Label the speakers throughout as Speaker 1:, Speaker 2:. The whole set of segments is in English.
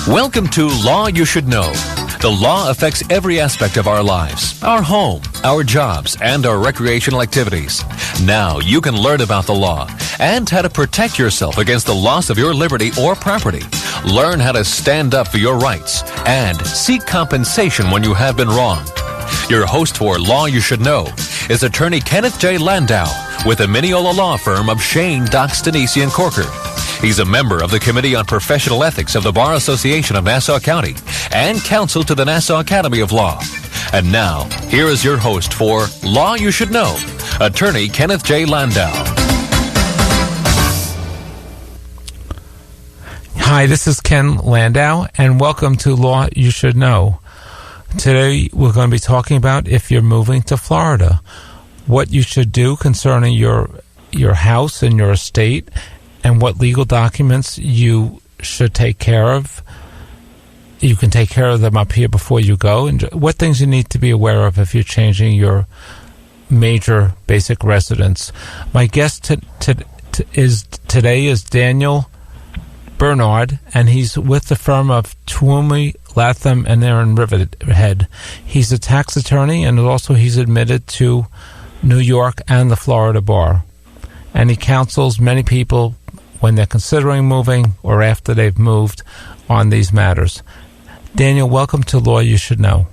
Speaker 1: Welcome to Law You Should Know. The law affects every aspect of our lives, our home, our jobs, and our recreational activities. Now you can learn about the law and how to protect yourself against the loss of your liberty or property. Learn how to stand up for your rights and seek compensation when you have been wronged. Your host for Law You Should Know is attorney Kenneth J. Landau with the Mineola Law Firm of Shane, Dox, Denisi, and Corker. He's a member of the Committee on Professional Ethics of the Bar Association of Nassau County and counsel to the Nassau Academy of Law. And now, here is your host for Law You Should Know, attorney Kenneth J. Landau.
Speaker 2: Hi, this is Ken Landau, and welcome to Law You Should Know. Today, we're going to be talking about if you're moving to Florida, what you should do concerning your house and your estate, and what legal documents you should take care of. You can take care of them up here before you go, and what things you need to be aware of if you're changing your major basic residence. My guest today is Daniel Bernard, and he's with the firm of Twomey, Latham, and Aaron Riverhead. He's a tax attorney, and also he's admitted to New York and the Florida Bar. And he counsels many people when they're considering moving or after they've moved on these matters. Daniel, welcome to Law You Should Know.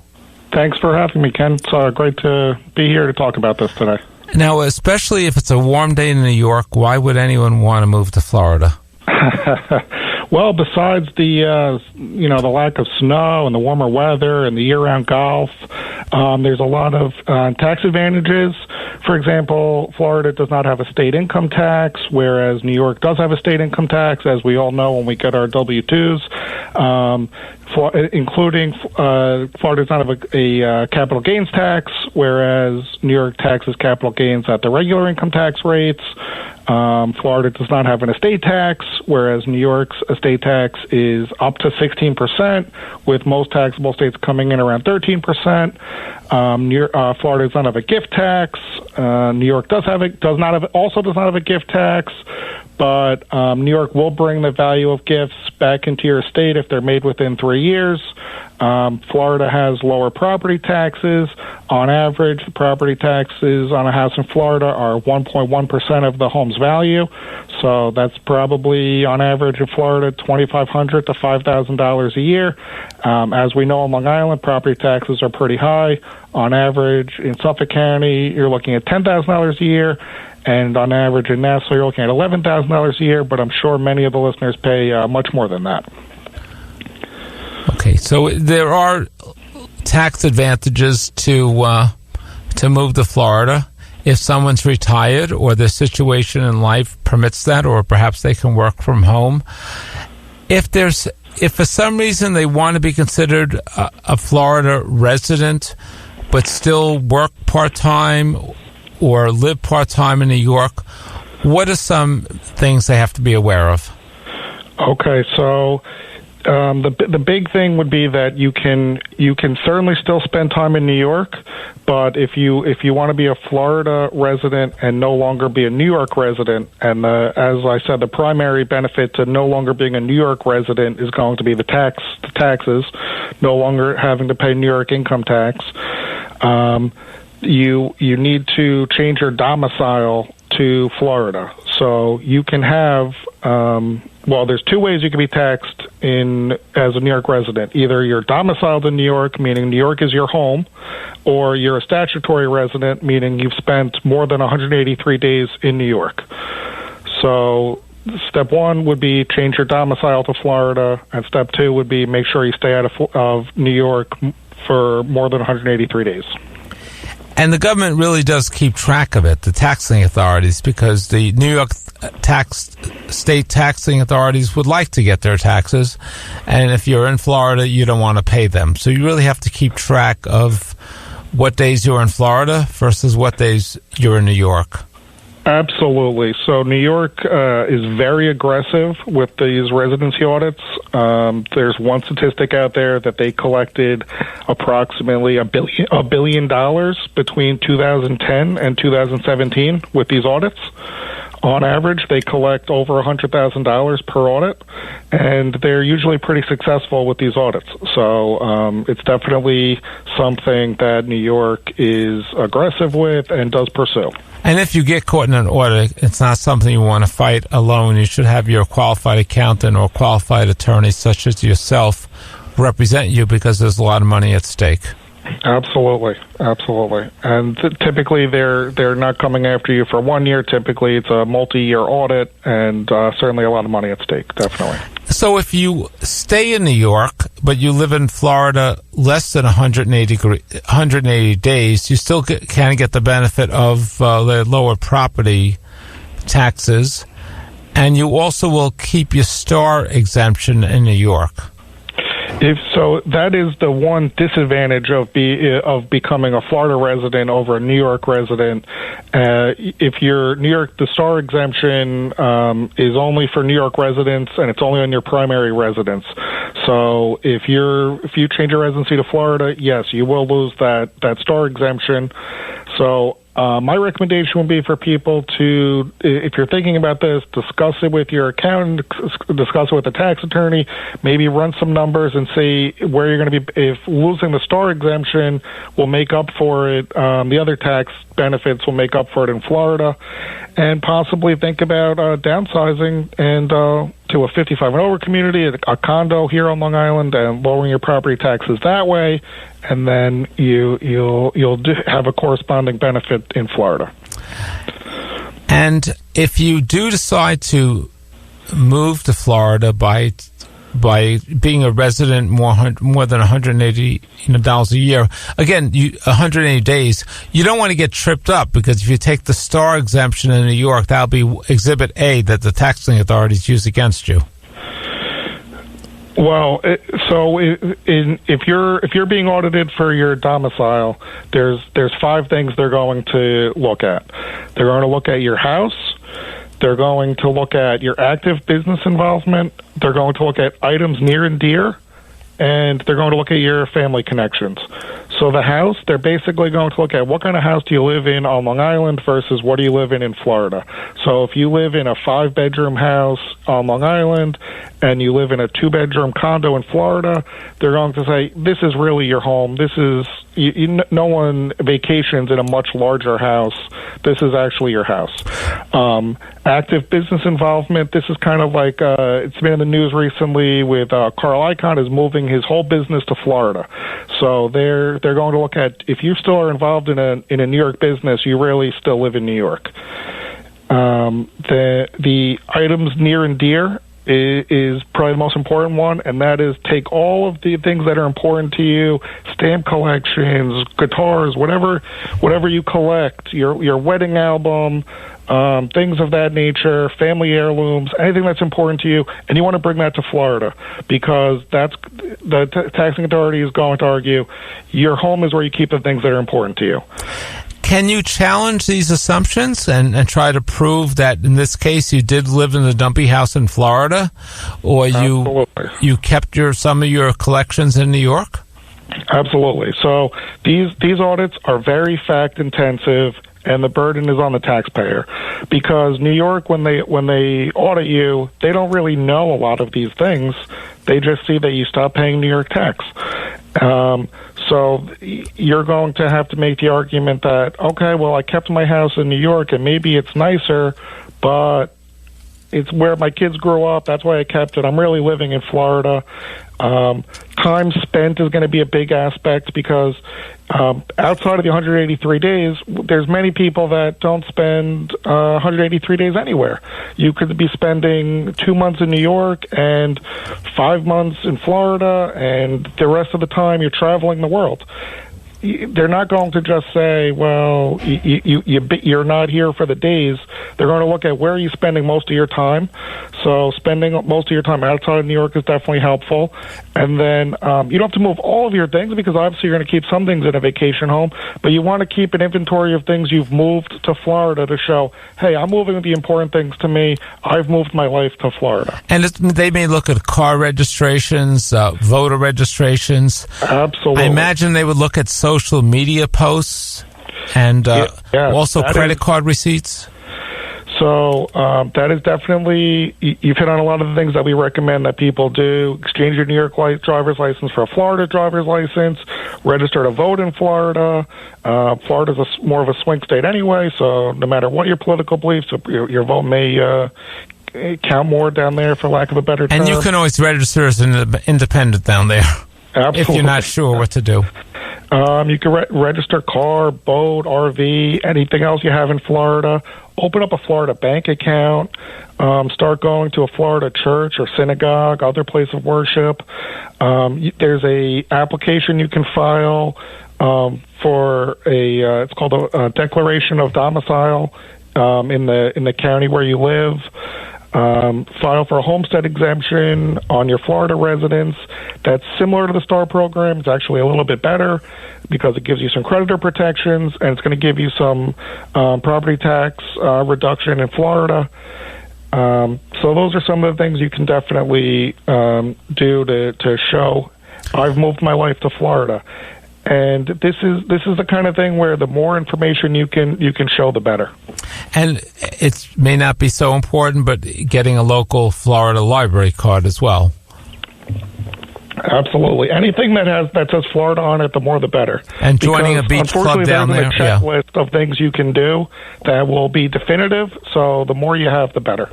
Speaker 3: Thanks for having me, Ken. It's great to be here to talk about this today.
Speaker 2: Now, especially if it's a warm day in New York, why would anyone want to move to Florida?
Speaker 3: Well, besides the lack of snow and the warmer weather and the year-round golf, there's a lot of tax advantages. For example, Florida does not have a state income tax, whereas New York does have a state income tax, as we all know when we get our W-2s. Including Florida does not have a capital gains tax, whereas New York taxes capital gains at the regular income tax rates. Florida does not have an estate tax, whereas New York's estate tax is up to 16%, with most taxable states coming in around 13%. Florida does not have a gift tax. New York does not have a gift tax, but New York will bring the value of gifts back into your estate if they're made within 3 years. Florida has lower property taxes. On average, the property taxes on a house in Florida are 1.1% of the home's value. So that's probably, on average in Florida, $2,500 to $5,000 a year. As we know, on Long Island, property taxes are pretty high. On average, in Suffolk County, you're looking at $10,000 a year. And on average in Nassau, you're looking at $11,000 a year, but I'm sure many of the listeners pay much more than that.
Speaker 2: Okay, so there are tax advantages to move to Florida if someone's retired or their situation in life permits that, or perhaps they can work from home. If for some reason they want to be considered a Florida resident but still work part-time or live part-time in New York, what are some things they have to be aware of?
Speaker 3: Okay, so the big thing would be that you can certainly still spend time in New York, but if you want to be a Florida resident and no longer be a New York resident, and as I said, the primary benefit to no longer being a New York resident is going to be the taxes, no longer having to pay New York income tax. You need to change your domicile to Florida. So you can have, there's two ways you can be taxed as a New York resident. Either you're domiciled in New York, meaning New York is your home, or you're a statutory resident, meaning you've spent more than 183 days in New York. So step one would be change your domicile to Florida, and step two would be make sure you stay out of New York for more than 183 days.
Speaker 2: And the government really does keep track of it, the taxing authorities, because the New York state taxing authorities would like to get their taxes. And if you're in Florida, you don't want to pay them. So you really have to keep track of what days you're in Florida versus what days you're in New York.
Speaker 3: Absolutely. So New York is very aggressive with these residency audits. There's one statistic out there that they collected approximately $1 billion between 2010 and 2017 with these audits. On average, they collect over $100,000 per audit, and they're usually pretty successful with these audits. So it's definitely something that New York is aggressive with and does pursue.
Speaker 2: And if you get caught in an audit, it's not something you want to fight alone. You should have your qualified accountant or qualified attorney, such as yourself, represent you, because there's a lot of money at stake.
Speaker 3: Absolutely. And typically they're not coming after you for 1 year. Typically it's a multi-year audit, and certainly a lot of money at stake, definitely.
Speaker 2: So if you stay in New York, but you live in Florida less than 180 days, you still can get the benefit of the lower property taxes, and you also will keep your star exemption in New York.
Speaker 3: If so, that is the one disadvantage of becoming a Florida resident over a New York resident. If you're New York, the star exemption is only for New York residents, and it's only on your primary residence. So if you change your residency to Florida, yes, you will lose that star exemption. So my recommendation would be for people to, if you're thinking about this, discuss it with your accountant, discuss it with a tax attorney, maybe run some numbers and see where you're going to be. If losing the star exemption will make up for it, the other tax benefits will make up for it in Florida, and possibly think about downsizing and to a 55 and over community, a condo here on Long Island, and lowering your property taxes that way, and then you'll have a corresponding benefit in Florida.
Speaker 2: And if you do decide to move to Florida by being a resident more than $180 a year, again, 180 days, you don't want to get tripped up, because if you take the star exemption in New York, that'll be Exhibit A that the taxing authorities use against you.
Speaker 3: Well, if you're being audited for your domicile, there's 5 things they're going to look at. They're going to look at your house. They're going to look at your active business involvement. They're going to look at items near and dear, and they're going to look at your family connections. So the house, they're basically going to look at what kind of house do you live in on Long Island versus what do you live in Florida. So if you live in a 5-bedroom house on Long Island and you live in a 2-bedroom condo in Florida, they're going to say, this is really your home. This is, no one vacations in a much larger house. This is actually your house. Active business involvement, this is kind of like, it's been in the news recently with Carl Icahn is moving his whole business to Florida. So they're going to look at, if you still are involved in a New York business, you really still live in New York. The items near and dear is probably the most important one, and that is take all of the things that are important to you, stamp collections, guitars, whatever you collect, your wedding album, things of that nature, family heirlooms, anything that's important to you, and you want to bring that to Florida, because that's the taxing authority is going to argue your home is where you keep the things that are important to you.
Speaker 2: Can you challenge these assumptions and try to prove that in this case you did live in the dumpy house in Florida, or you kept some of your collections in New York?
Speaker 3: Absolutely. So these audits are very fact intensive, and the burden is on the taxpayer, because New York, when they audit you, they don't really know a lot of these things. They just see that you stop paying New York tax. So you're going to have to make the argument that, okay, well, I kept my house in New York, and maybe it's nicer, but it's where my kids grew up. That's why I kept it. I'm really living in Florida. Time spent is going to be a big aspect, because outside of the 183 days, there's many people that don't spend 183 days anywhere. You could be spending 2 months in New York and 5 months in Florida, and the rest of the time you're traveling the world. they're not going to just say, well, you're not here for the days. They're going to look at where are you spending most of your time. So spending most of your time outside of New York is definitely helpful. And then you don't have to move all of your things, because obviously you're going to keep some things in a vacation home, but you want to keep an inventory of things you've moved to Florida to show, hey, I'm moving the important things to me. I've moved my life to Florida.
Speaker 2: And they may look at car registrations, voter registrations.
Speaker 3: Absolutely.
Speaker 2: I imagine they would look at social media posts and also credit card receipts.
Speaker 3: So that is definitely, you've hit on a lot of the things that we recommend that people do. Exchange your New York driver's license for a Florida driver's license. Register to vote in Florida. Florida's more of a swing state anyway, so no matter what your political beliefs, your vote may count more down there, for lack of a better term.
Speaker 2: And you can always register as an independent down there.
Speaker 3: Absolutely.
Speaker 2: If you're not sure what to do.
Speaker 3: You can register car, boat, RV, anything else you have in Florida. Open up a Florida bank account. Start going to a Florida church or synagogue, other place of worship. There's a application you can file for it's called a declaration of domicile in the county where you live. File for a homestead exemption on your Florida residence. That's similar to the STAR program. It's actually a little bit better because it gives you some creditor protections, and it's going to give you some property tax reduction in Florida. So those are some of the things you can definitely do to show I've moved my life to Florida. And this is the kind of thing where the more information you can show, the better.
Speaker 2: And it may not be so important, but getting a local Florida library card as well.
Speaker 3: Absolutely. Anything that says Florida on it, the more the better.
Speaker 2: And joining a beach club down there.
Speaker 3: Unfortunately, there's a checklist of things you can do that will be definitive, so the more you have, the better.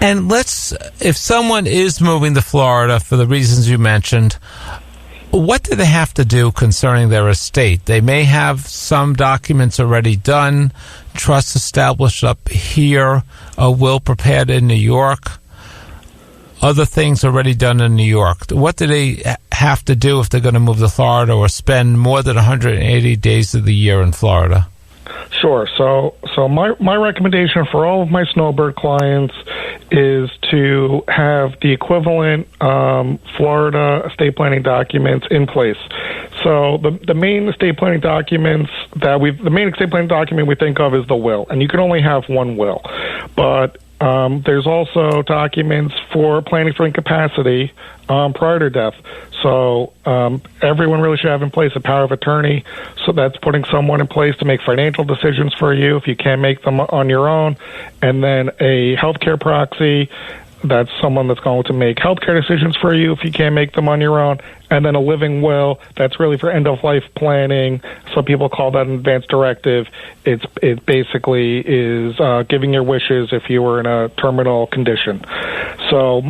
Speaker 2: And if someone is moving to Florida for the reasons you mentioned, what do they have to do concerning their estate? They may have some documents already done, trusts established up here, a will prepared in New York, other things already done in New York. What do they have to do if they're going to move to Florida or spend more than 180 days of the year in Florida?
Speaker 3: Sure. So my recommendation for all of my snowbird clients is to have the equivalent Florida estate planning documents in place. So the main estate planning document we think of is the will, and you can only have one will. But there's also documents for planning for incapacity prior to death. So everyone really should have in place a power of attorney. So that's putting someone in place to make financial decisions for you if you can't make them on your own. And then a healthcare proxy. That's someone that's going to make healthcare decisions for you if you can't make them on your own. And then a living will, that's really for end-of-life planning. Some people call that an advance directive. It basically is giving your wishes if you were in a terminal condition. So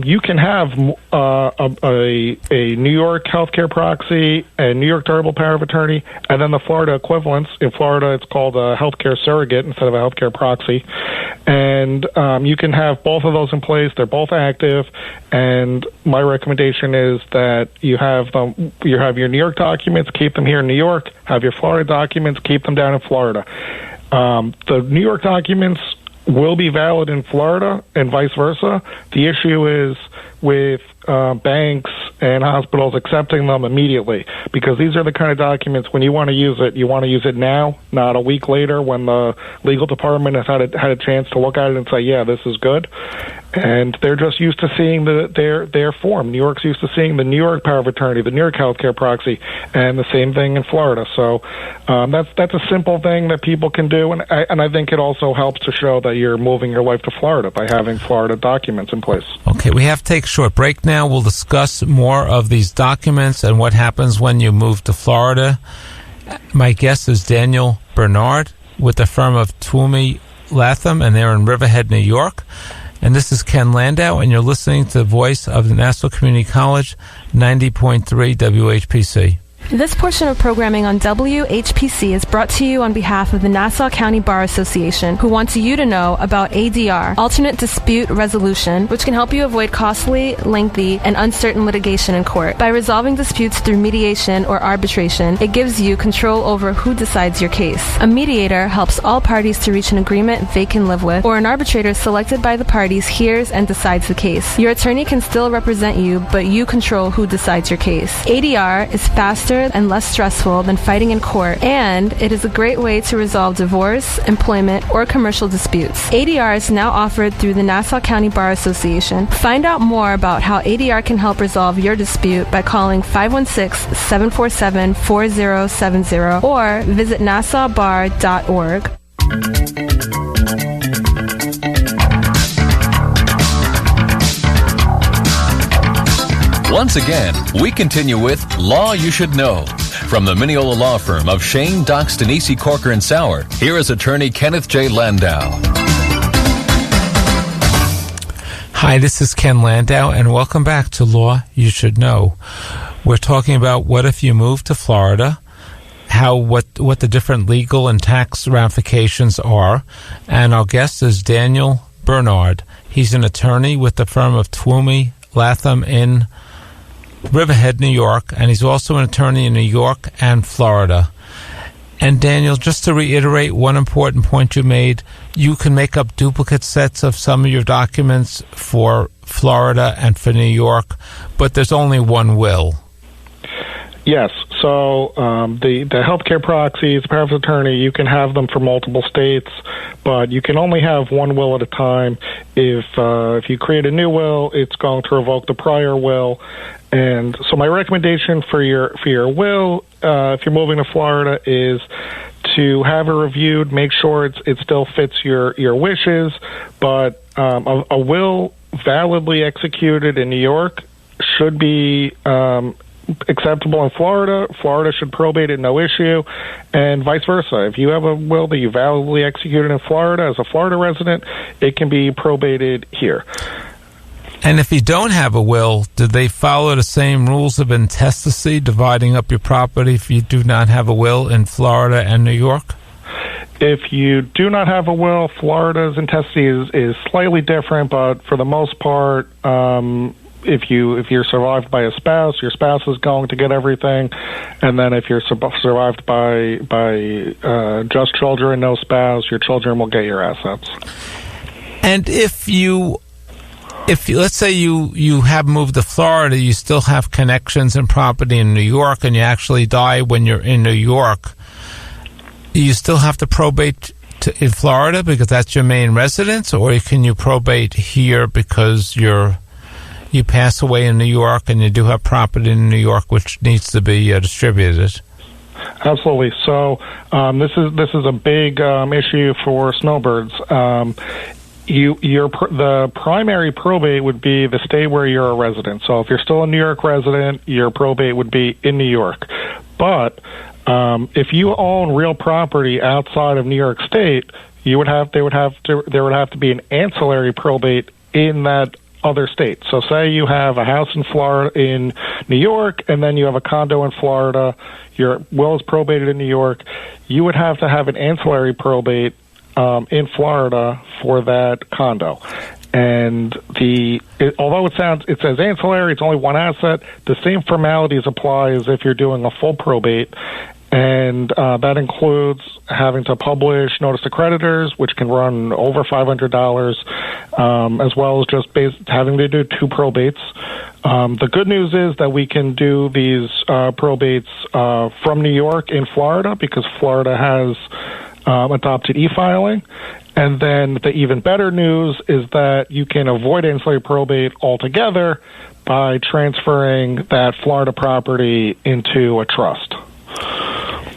Speaker 3: you can have a New York healthcare proxy, a New York durable power of attorney, and then the Florida equivalents. In Florida, it's called a healthcare surrogate instead of a healthcare proxy. And you can have both of those in place. They're both active. And my recommendation is that you have your New York documents, keep them here in New York. Have your Florida documents, keep them down in Florida. The New York documents will be valid in Florida and vice versa. The issue is with banks and hospitals accepting them immediately, because these are the kind of documents when you want to use it now, not a week later when the legal department has had a chance to look at it and say, yeah, this is good. And they're just used to seeing their form. New York's used to seeing the New York power of attorney, the New York healthcare proxy, and the same thing in Florida. So that's a simple thing that people can do, and I think it also helps to show that you're moving your life to Florida by having Florida documents in place.
Speaker 2: Okay, we have to take a short break now. We'll discuss more of these documents and what happens when you move to Florida. My guest is Daniel Bernard with the firm of Twomey Latham, and they're in Riverhead, New York. And this is Ken Landau, and you're listening to the voice of the Nassau Community College, 90.3 WHPC.
Speaker 4: This portion of programming on WHPC is brought to you on behalf of the Nassau County Bar Association, who wants you to know about ADR, Alternate Dispute Resolution, which can help you avoid costly, lengthy, and uncertain litigation in court. By resolving disputes through mediation or arbitration, it gives you control over who decides your case. A mediator helps all parties to reach an agreement they can live with, or an arbitrator selected by the parties hears and decides the case. Your attorney can still represent you, but you control who decides your case. ADR is faster and less stressful than fighting in court, and it is a great way to resolve divorce, employment, or commercial disputes. ADR is now offered through the Nassau County Bar Association. Find out more about how ADR can help resolve your dispute by calling 516-747-4070 or visit nassaubar.org.
Speaker 1: Once again, we continue with Law You Should Know. From the Mineola Law Firm of Shane, Dox, Denise, Corker, and Sauer, here is attorney Kenneth J. Landau.
Speaker 2: Hi, this is Ken Landau, and welcome back to Law You Should Know. We're talking about what if you move to Florida, what the different legal and tax ramifications are, and our guest is Daniel Bernard. He's an attorney with the firm of Twomey, Latham in Riverhead, New York, and he's also an attorney in New York and Florida. And Daniel, just to reiterate one important point you made, you can make up duplicate sets of some of your documents for Florida and for New York, but there's only one will.
Speaker 3: Yes. So the healthcare proxies, power of attorney, you can have them for multiple states, but you can only have one will at a time. If you create a new will, it's going to revoke the prior will. And so my recommendation for your will, if you're moving to Florida, is to have it reviewed, make sure it still fits your wishes, but a will validly executed in New York should be acceptable in Florida. Florida should probate it, no issue, and vice versa. If you have a will that you validly executed in Florida as a Florida resident, it can be probated here.
Speaker 2: And if you don't have a will, do they follow the same rules of intestacy, dividing up your property if you do not have a will in Florida and New York?
Speaker 3: If you do not have a will, Florida's intestacy is slightly different, but for the most part, if you're survived by a spouse, your spouse is going to get everything, and then if you're survived by just children, no spouse, your children will get your assets.
Speaker 2: And if let's say you have moved to Florida, you still have connections and property in New York, and you actually die when you're in New York, you still have to probate in Florida because that's your main residence, or can you probate here because you pass away in New York and you do have property in New York which needs to be distributed?
Speaker 3: Absolutely. So this is a big issue for snowbirds. The primary probate would be the state where you're a resident. So if you're still a New York resident, your probate would be in New York. But if you own real property outside of New York State, there would have to be an ancillary probate in that other state. So say you have a house in New York, and then you have a condo in Florida. Your will is probated in New York. You would have to have an ancillary probate in Florida for that condo. And although it says ancillary, it's only one asset, the same formalities apply as if you're doing a full probate. And that includes having to publish notice to creditors, which can run over $500, as well as just having to do two probates. The good news is that we can do these probates from New York in Florida because Florida has adopted e-filing. And then the even better news is that you can avoid ancillary probate altogether by transferring that Florida property into a trust.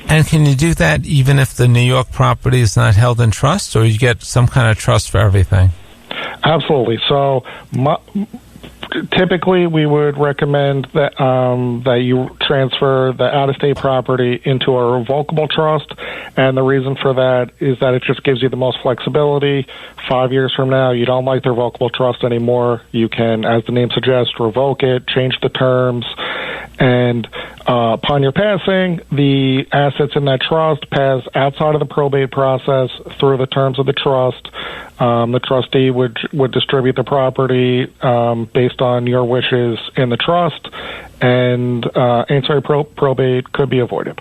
Speaker 2: And can you do that even if the New York property is not held in trust, or you get some kind of trust for everything?
Speaker 3: Absolutely. So typically we would recommend that you transfer the out-of-state property into a revocable trust, and the reason for that is that it just gives you the most flexibility. 5 years from now, you don't like the revocable trust anymore, you can, as the name suggests, revoke it, change the terms, And upon your passing, the assets in that trust pass outside of the probate process through the terms of the trust. The trustee would distribute the property based on your wishes in the trust, and ancillary probate could be avoided.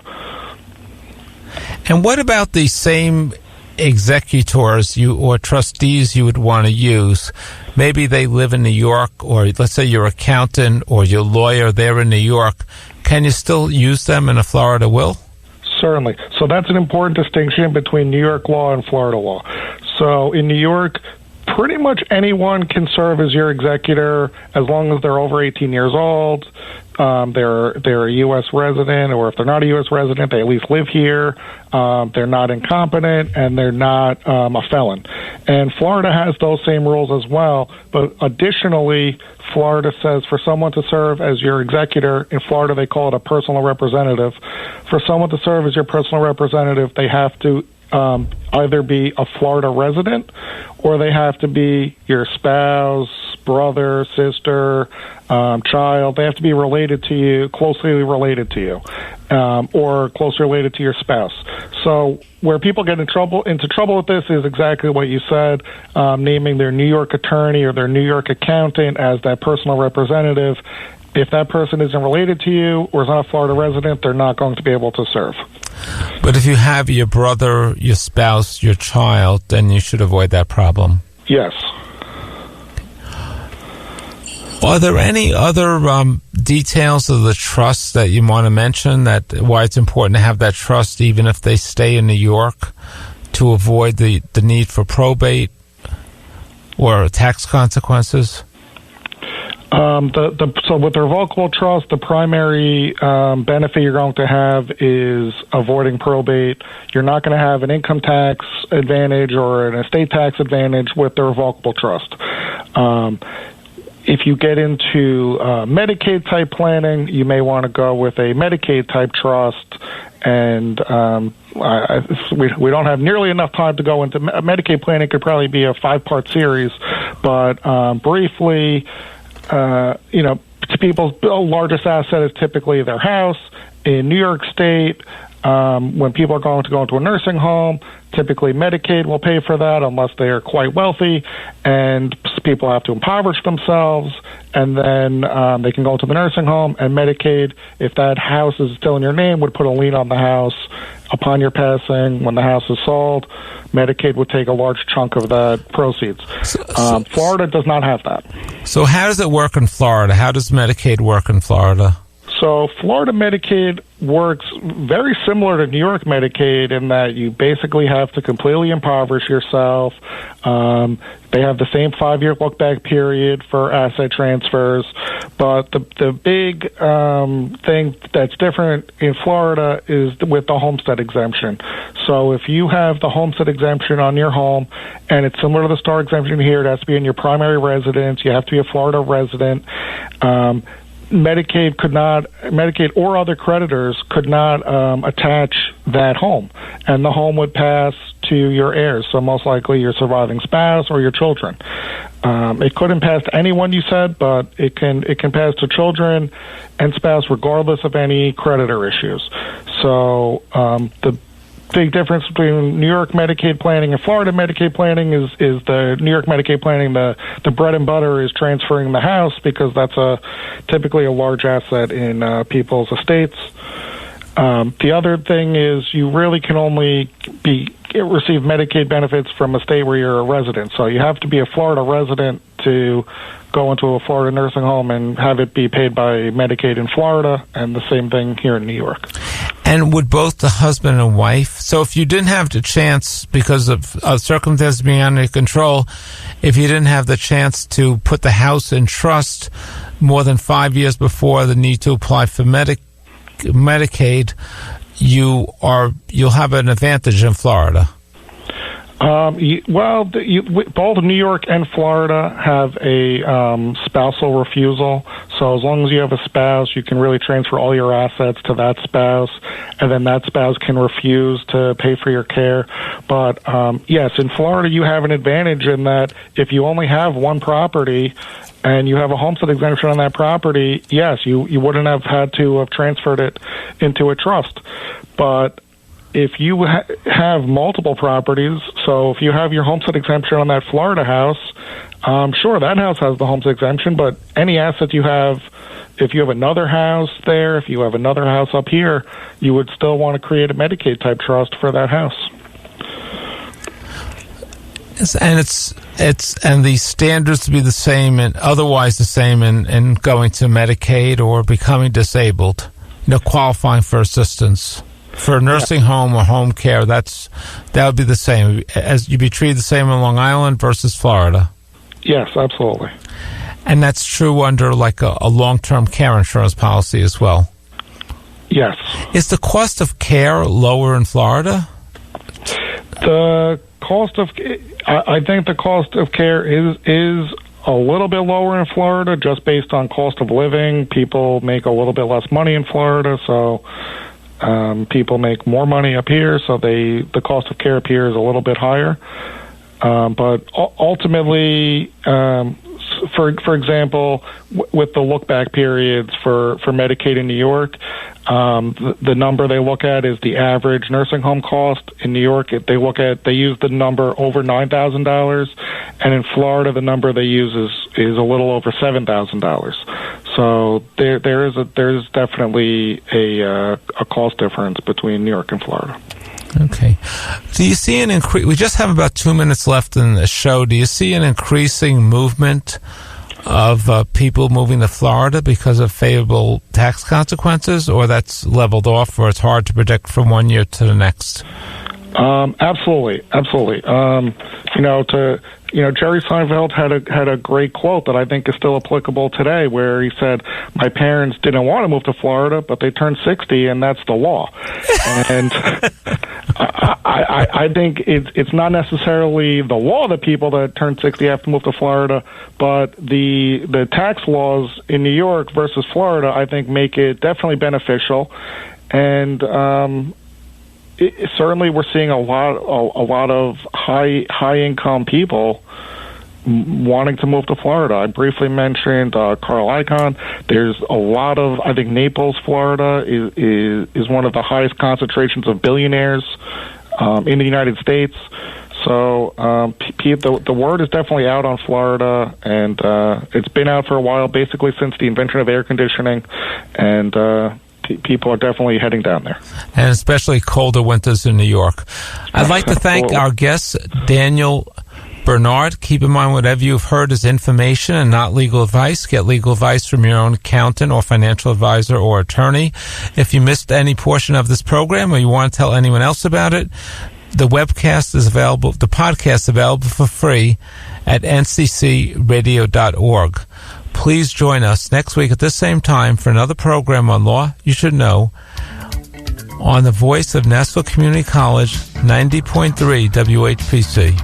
Speaker 2: And what about the same executors or trustees you would want to use? Maybe they live in New York, or let's say your accountant or your lawyer, they're in New York. Can you still use them in a Florida will?
Speaker 3: Certainly. So that's an important distinction between New York law and Florida law. So in New York, pretty much anyone can serve as your executor as long as they're over 18 years old. They're a U.S. resident, or if they're not a U.S. resident, they at least live here. They're not incompetent, and they're not a felon. And Florida has those same rules as well. But additionally, Florida says for someone to serve as your executor, in Florida they call it a personal representative. For someone to serve as your personal representative, they have to either be a Florida resident, or they have to be your spouse, brother, sister, child. They have to be related to you, closely related to you, or closely related to your spouse. So where people get into trouble with this is exactly what you said, naming their New York attorney or their New York accountant as that personal representative. If that person isn't related to you or is not a Florida resident, they're not going to be able to serve.
Speaker 2: But if you have your brother, your spouse, your child, then you should avoid that problem.
Speaker 3: Yes.
Speaker 2: Are there any other details of the trust that you want to mention, that why it's important to have that trust even if they stay in New York, to avoid the need for probate or tax consequences?
Speaker 3: So with the revocable trust, the primary benefit you're going to have is avoiding probate. You're not going to have an income tax advantage or an estate tax advantage with the revocable trust. If you get into Medicaid-type planning, you may want to go with a Medicaid-type trust, and we don't have nearly enough time to go into Medicaid planning. It could probably be a 5-part series, but briefly, people's largest asset is typically their house. In New York State, when people are going to go into a nursing home, typically Medicaid will pay for that unless they are quite wealthy, and people have to impoverish themselves, and then they can go into the nursing home, and Medicaid, if that house is still in your name, would put a lien on the house. Upon your passing, when the house is sold, Medicaid would take a large chunk of that proceeds. Florida does not have that.
Speaker 2: So how does it work in Florida? How does Medicaid work in Florida?
Speaker 3: So Florida Medicaid works very similar to New York Medicaid in that you basically have to completely impoverish yourself. They have the same 5-year look-back period for asset transfers. But the big thing that's different in Florida is with the homestead exemption. So if you have the homestead exemption on your home, and it's similar to the STAR exemption here, it has to be in your primary residence. You have to be a Florida resident. Medicaid or other creditors could not attach that home, and the home would pass to your heirs, so most likely your surviving spouse or your children. It couldn't pass to anyone, you said, but it can pass to children and spouse regardless of any creditor issues. So the big difference between New York Medicaid planning and Florida Medicaid planning is the New York Medicaid planning, the bread and butter is transferring the house, because that's typically a large asset in people's estates. The other thing is you really can only receive Medicaid benefits from a state where you're a resident. So you have to be a Florida resident to go into a Florida nursing home and have it be paid by Medicaid in Florida, and the same thing here in New York.
Speaker 2: And would both the husband and wife, so if you didn't have the chance, because of circumstances beyond your control, if you didn't have the chance to put the house in trust more than 5 years before the need to apply for Medicaid, you'll have an advantage in Florida.
Speaker 3: Both New York and Florida have a spousal refusal. So as long as you have a spouse, you can really transfer all your assets to that spouse, and then that spouse can refuse to pay for your care. But yes, in Florida, you have an advantage in that if you only have one property and you have a homestead exemption on that property, yes, you wouldn't have had to have transferred it into a trust. But if you have multiple properties, so if you have your homestead exemption on that Florida house, sure, that house has the homestead exemption, but any asset you have, if you have another house there, if you have another house up here, you would still want to create a Medicaid-type trust for that house.
Speaker 2: And the standards to be the same and otherwise the same in going to Medicaid or becoming disabled, qualifying for assistance for a nursing home or home care. That would be the same as you'd be treated the same in Long Island versus Florida.
Speaker 3: Yes, absolutely.
Speaker 2: And that's true under like a long-term care insurance policy as well.
Speaker 3: Yes.
Speaker 2: Is the cost of care lower in Florida?
Speaker 3: I think the cost of care is a little bit lower in Florida just based on cost of living. People make a little bit less money in Florida, so people make more money up here, so the cost of care up here is a little bit higher. But ultimately, for example, with the look-back periods for Medicaid in New York, the number they look at is the average nursing home cost in New York. They use the number over $9,000, and in Florida the number they use is a little over $7,000. So there's definitely a cost difference between New York and Florida.
Speaker 2: Okay. Do you see an increase? We just have about 2 minutes left in the show. Do you see an increasing movement of people moving to Florida because of favorable tax consequences, or that's leveled off, or it's hard to predict from one year to the next?
Speaker 3: Absolutely. Jerry Seinfeld had a great quote that I think is still applicable today, where he said, "My parents didn't want to move to Florida, but they turned 60, and that's the law." And I think it's not necessarily the law that people that turn 60 have to move to Florida, but the tax laws in New York versus Florida, I think, make it definitely beneficial. And certainly we're seeing a lot of high income people wanting to move to Florida. I briefly mentioned Carl Icahn. There's a lot of, I think Naples, Florida is one of the highest concentrations of billionaires in the United States. So the word is definitely out on Florida, and it's been out for a while, basically since the invention of air conditioning, and people are definitely heading down there.
Speaker 2: And especially colder winters in New York. I'd like to thank our guest, Daniel Bernard. Keep in mind, whatever you've heard is information and not legal advice. Get legal advice from your own accountant or financial advisor or attorney. If you missed any portion of this program or you want to tell anyone else about it, the podcast is available for free at nccradio.org. Please join us next week at this same time for another program on Law You Should Know on the voice of Nassau Community College, 90.3 WHPC.